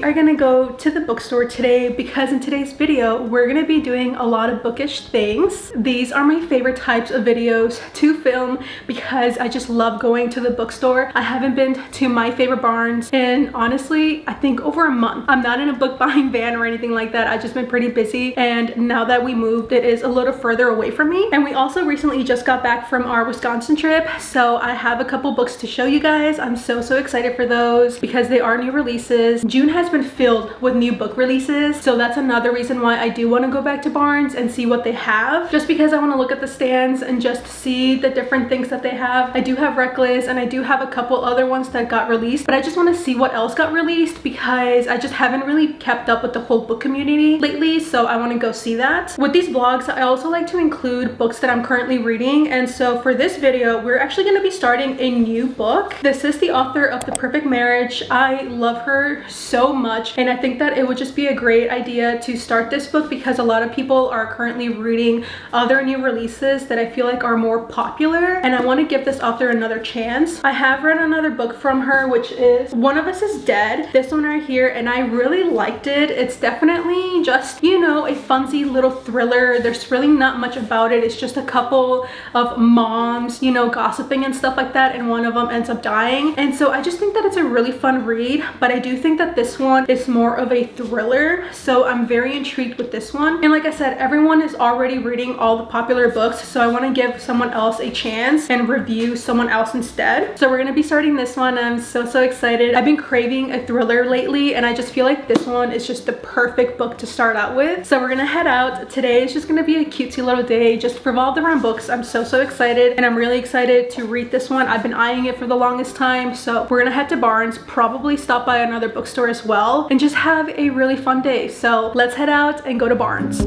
we are gonna go to the bookstore today because in today's video we're gonna be doing a lot of bookish things. These are my favorite types of videos to film because I just love going to the bookstore. I haven't been to my favorite Barnes in honestly I think over a month. I'm not in a book buying van or anything like that. I've just been pretty busy, and now that we moved it is a little further away from me. And we also recently just got back from our Wisconsin trip, so I have a couple books to show you guys. I'm so excited for those because they are new releases. June has been filled with new book releases, so that's another reason why I do want to go back to Barnes and see what they have, just because I want to look at the stands and just see the different things that they have. I do have Reckless and I do have a couple other ones that got released, but I just want to see what else got released because I just haven't really kept up with the whole book community lately, so I want to go see that. With these vlogs I also like to include books that I'm currently reading, and so for this video we're actually going to be starting a new book. This is the author of The Perfect Marriage. I love her so much, and I think that it would just be a great idea to start this book because a lot of people are currently reading other new releases that I feel like are more popular, and I want to give this author another chance. I have read another book from her, which is One of Us is Dead, this one right here, and I really liked it. It's definitely just, you know, a funsy little thriller. There's really not much about it. It's just a couple of moms, you know, gossiping and stuff like that, and one of them ends up dying. And so I just think that it's a really fun read, but I do think that this one is more of a thriller, so I'm very intrigued with this one. And like I said, everyone is already reading all the popular books, so I want to give someone else a chance and review someone else instead. So we're going to be starting this one. I'm so excited. I've been craving a thriller lately, and I just feel like this one is just the perfect book to start out with. So we're gonna head out. Today is just gonna be a cutesy little day just revolved around books. I'm so excited, and I'm really excited to read this one. I've been eyeing it for the longest time, so we're gonna head to Barnes, probably stop by another bookstore as well, and just have a really fun day. So let's head out and go to Barnes.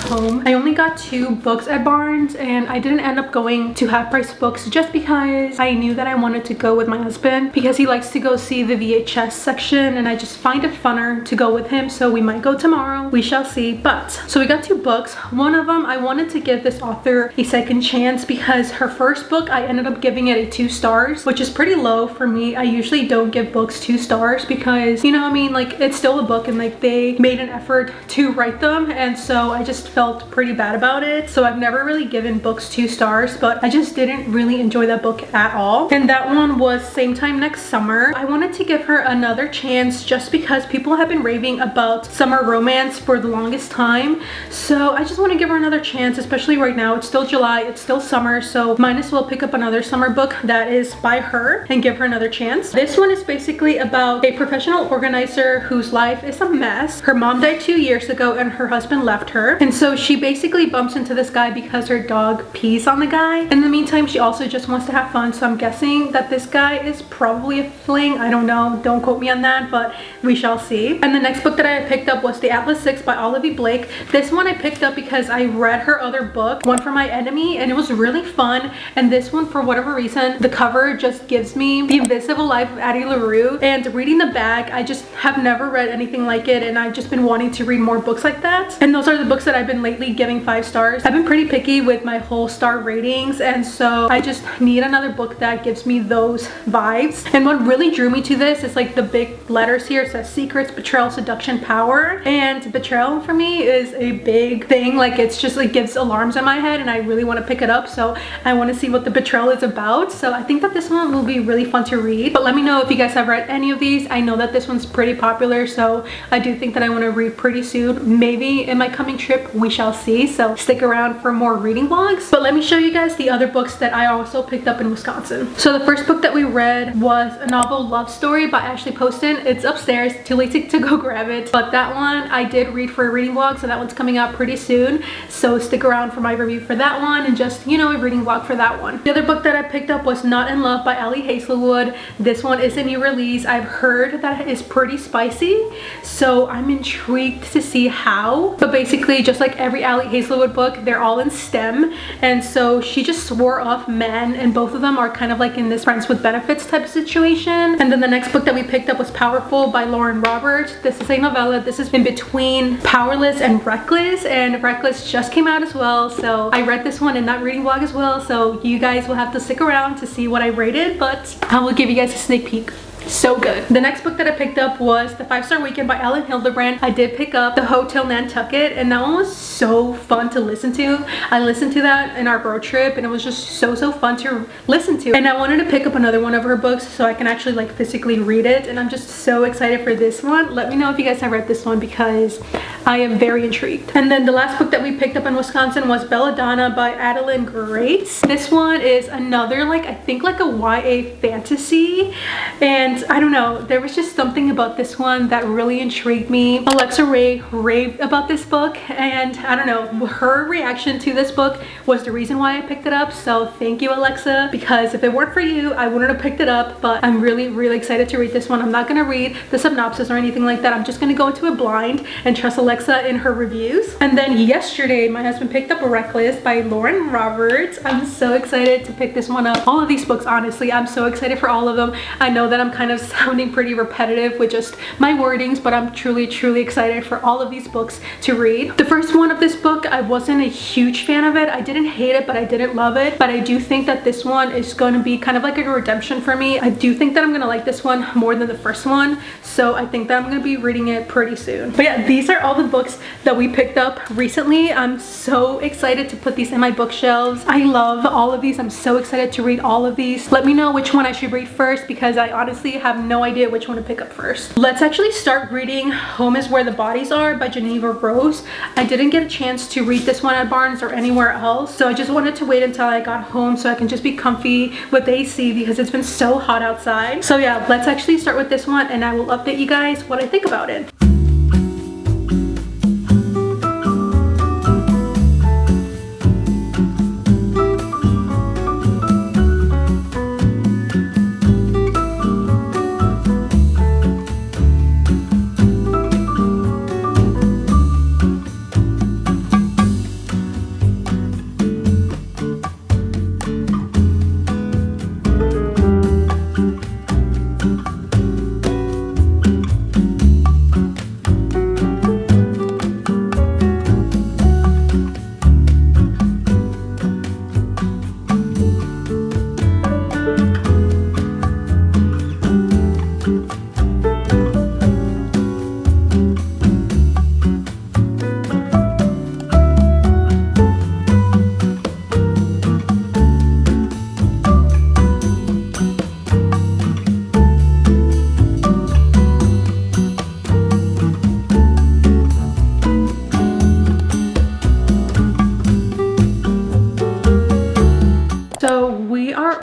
Home. I only got 2 books at Barnes, and I didn't end up going to Half Price Books just because I knew that I wanted to go with my husband because he likes to go see the VHS section, and I just find it funner to go with him. So we might go tomorrow, we shall see. But so we got 2 books. One of them I wanted to give this author a second chance because her first book I ended up giving it a 2 stars, which is pretty low for me. I usually don't give books 2 stars because, you know, I mean, like, it's still a book and like they made an effort to write them, and so I just felt pretty bad about it. So I've never really given books 2 stars, but I just didn't really enjoy that book at all. And that one was Same Time Next Summer. I wanted to give her another chance just because people have been raving about summer romance for the longest time, so I just want to give her another chance, especially right now. It's still July, it's still summer, so might as well pick up another summer book that is by her and give her another chance. This one is basically about a professional organizer whose life is a mess. Her mom died 2 years ago and her husband left her, and so she basically bumps into this guy because her dog pees on the guy. In the meantime, she also just wants to have fun, so I'm guessing that this guy is probably a fling. I don't know, don't quote me on that, but we shall see. And the next book that I picked up was The Atlas 6 by Olivia Blake. This one I picked up because I read her other book, One for My Enemy, and it was really fun. And this one, for whatever reason, the cover just gives me The Invisible Life of Addie LaRue, and reading the back, I just have never read anything like it, and I've just been wanting to read more books like that. And those are the books that I've been lately giving 5 stars. I've been pretty picky with with my whole star ratings, and so I just need another book that gives me those vibes. And what really drew me to this is like the big letters here. It says secrets, betrayal, seduction, power. And betrayal for me is a big thing. Like it's just like gives alarms in my head, and I really want to pick it up, so I want to see what the betrayal is about. So I think that this one will be really fun to read. But let me know if you guys have read any of these. I know that this one's pretty popular, so I do think that I want to read pretty soon. Maybe in my coming trip, we shall see. So stick around for more reading vlogs. But let me show you guys the other books that I also picked up in Wisconsin. So the first book that we read was a novel, Love Story by Ashley Poston. It's upstairs, too late to go grab it. But that one I did read for a reading vlog, so that one's coming out pretty soon. So stick around for my review for that one and just, you know, a reading vlog for that one. The other book that I picked up was Not in Love by Ali Hazelwood. This one is a new release. I've heard that it is pretty spicy, so I'm intrigued to see how. But basically, just like every Ali Hazelwood book, they're all in STEM, and so she just swore off men, and both of them are kind of like in this friends with benefits type of situation. And then the next book that we picked up was Powerful by Lauren Roberts. This is a novella. This is in between Powerless and Reckless, and Reckless just came out as well, so I read this one in that reading vlog as well, so you guys will have to stick around to see what I rated, but I will give you guys a sneak peek. So good. The next book that I picked up was The 5-Star Weekend by Ellen Hildebrand. I did pick up The Hotel Nantucket, and that one was so fun to listen to. I listened to that in our road trip, and it was just so fun to listen to. And I wanted to pick up another one of her books so I can actually like physically read it, and I'm just so excited for this one. Let me know if you guys have read this one because I am very intrigued. And then the last book that we picked up in Wisconsin was Belladonna by Adeline Grace. This one is another, like, I think like a YA fantasy, and I don't know, there was just something about this one that really intrigued me. Alexa Ray raved about this book, and I don't know, her reaction to this book was the reason why I picked it up. So thank you, Alexa, because if it weren't for you, I wouldn't have picked it up. But I'm really excited to read this one. I'm not gonna read the synopsis or anything like that. I'm just gonna go into it blind and trust Alexa in her reviews. And then yesterday, my husband picked up Reckless by Lauren Roberts. I'm so excited to pick this one up. All of these books, honestly, I'm so excited for all of them. I know that I'm kind of sounding pretty repetitive with just my wordings, but I'm truly excited for all of these books to read. The first one of this book, I wasn't a huge fan of it. I didn't hate it, but I didn't love it. But I do think that this one is going to be kind of like a redemption for me. I do think that I'm going to like this one more than the first one, so I think that I'm going to be reading it pretty soon. But yeah, these are all the books that we picked up recently. I'm so excited to put these in my bookshelves. I love all of these. I'm so excited to read all of these. Let me know which one I should read first, because I honestly have no idea which one to pick up first. Let's actually start reading Home is Where the Bodies Are by Geneva Rose. I didn't get a chance to read this one at Barnes or anywhere else, so I just wanted to wait until I got home so I can just be comfy with AC because it's been so hot outside. So yeah, let's actually start with this one, and I will update you guys what I think about it.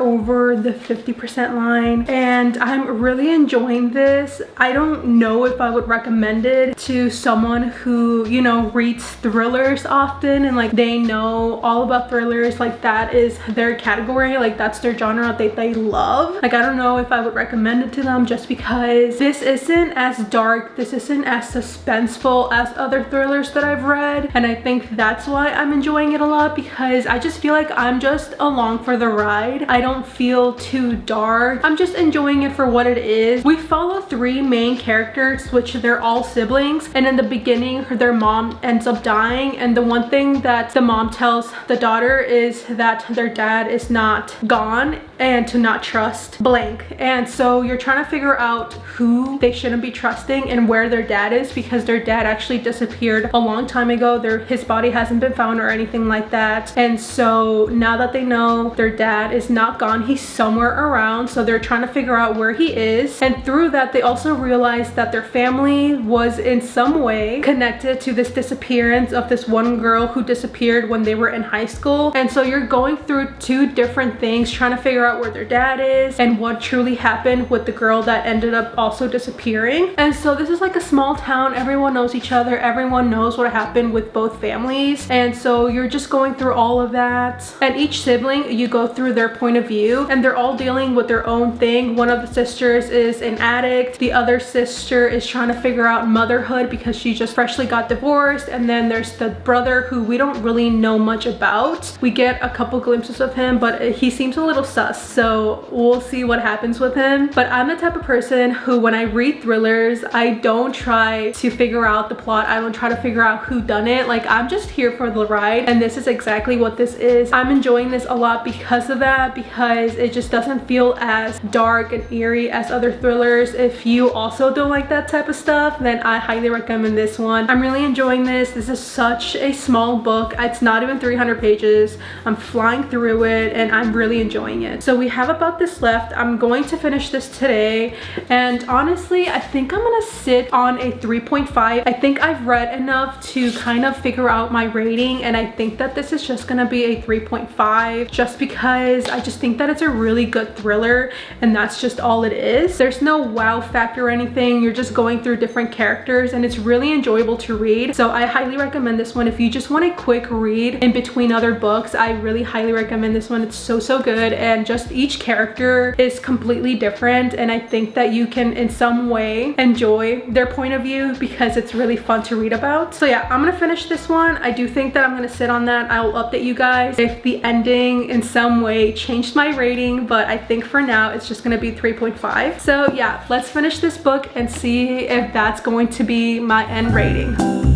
Over the 50% line, and I'm really enjoying this. I don't know if I would recommend it to someone who, you know, reads thrillers often and like they know all about thrillers, like that is their category, like that's their genre that they love. Like I don't know if I would recommend it to them, just because this isn't as dark, this isn't as suspenseful as other thrillers that I've read, and I think that's why I'm enjoying it a lot, because I just feel like I'm just along for the ride. I don't feel too dark. I'm just enjoying it for what it is. We follow 3 main characters, which they're all siblings, and in the beginning their mom ends up dying, and the one thing that the mom tells the daughter is that their dad is not gone and to not trust blank. And so you're trying to figure out who they shouldn't be trusting and where their dad is, because their dad actually disappeared a long time ago. His body hasn't been found or anything like that. And so now that they know their dad is not gone, he's somewhere around, so they're trying to figure out where he is. And through that they also realize that their family was in some way connected to this disappearance of this one girl who disappeared when they were in high school. And so you're going through 2 different things, trying to figure out where their dad is and what truly happened with the girl that ended up also disappearing. And so this is like a small town, everyone knows each other, everyone knows what happened with both families, and so you're just going through all of that. And each sibling, you go through their point of view, and they're all dealing with their own thing. One of the sisters is an addict, the other sister is trying to figure out motherhood because she just freshly got divorced, and then there's the brother who we don't really know much about. We get a couple glimpses of him, but he seems a little sus, so we'll see what happens with him. But I'm the type of person who, when I read thrillers, I don't try to figure out the plot, I don't try to figure out who done it. Like, I'm just here for the ride, and this is exactly what this is. I'm enjoying this a lot because of that, because it just doesn't feel as dark and eerie as other thrillers. If you also don't like that type of stuff, then I highly recommend this one. I'm really enjoying this. This is such a small book. It's not even 300 pages. I'm flying through it and I'm really enjoying it. So we have about this left. I'm going to finish this today, and honestly I think I'm gonna sit on a 3.5. I think I've read enough to kind of figure out my rating, and I think that this is just gonna be a 3.5, just because I just think that it's a really good thriller, and that's just all it is. There's no wow factor or anything. You're just going through different characters, and it's really enjoyable to read. So I highly recommend this one. If you just want a quick read in between other books, I really highly recommend this one. It's so good, and just each character is completely different, and I think that you can in some way enjoy their point of view because it's really fun to read about. So yeah, I'm gonna finish this one. I do think that I'm gonna sit on that. I will update you guys if the ending in some way changed my rating, but I think for now it's just gonna be 3.5. So yeah, let's finish this book and see if that's going to be my end rating.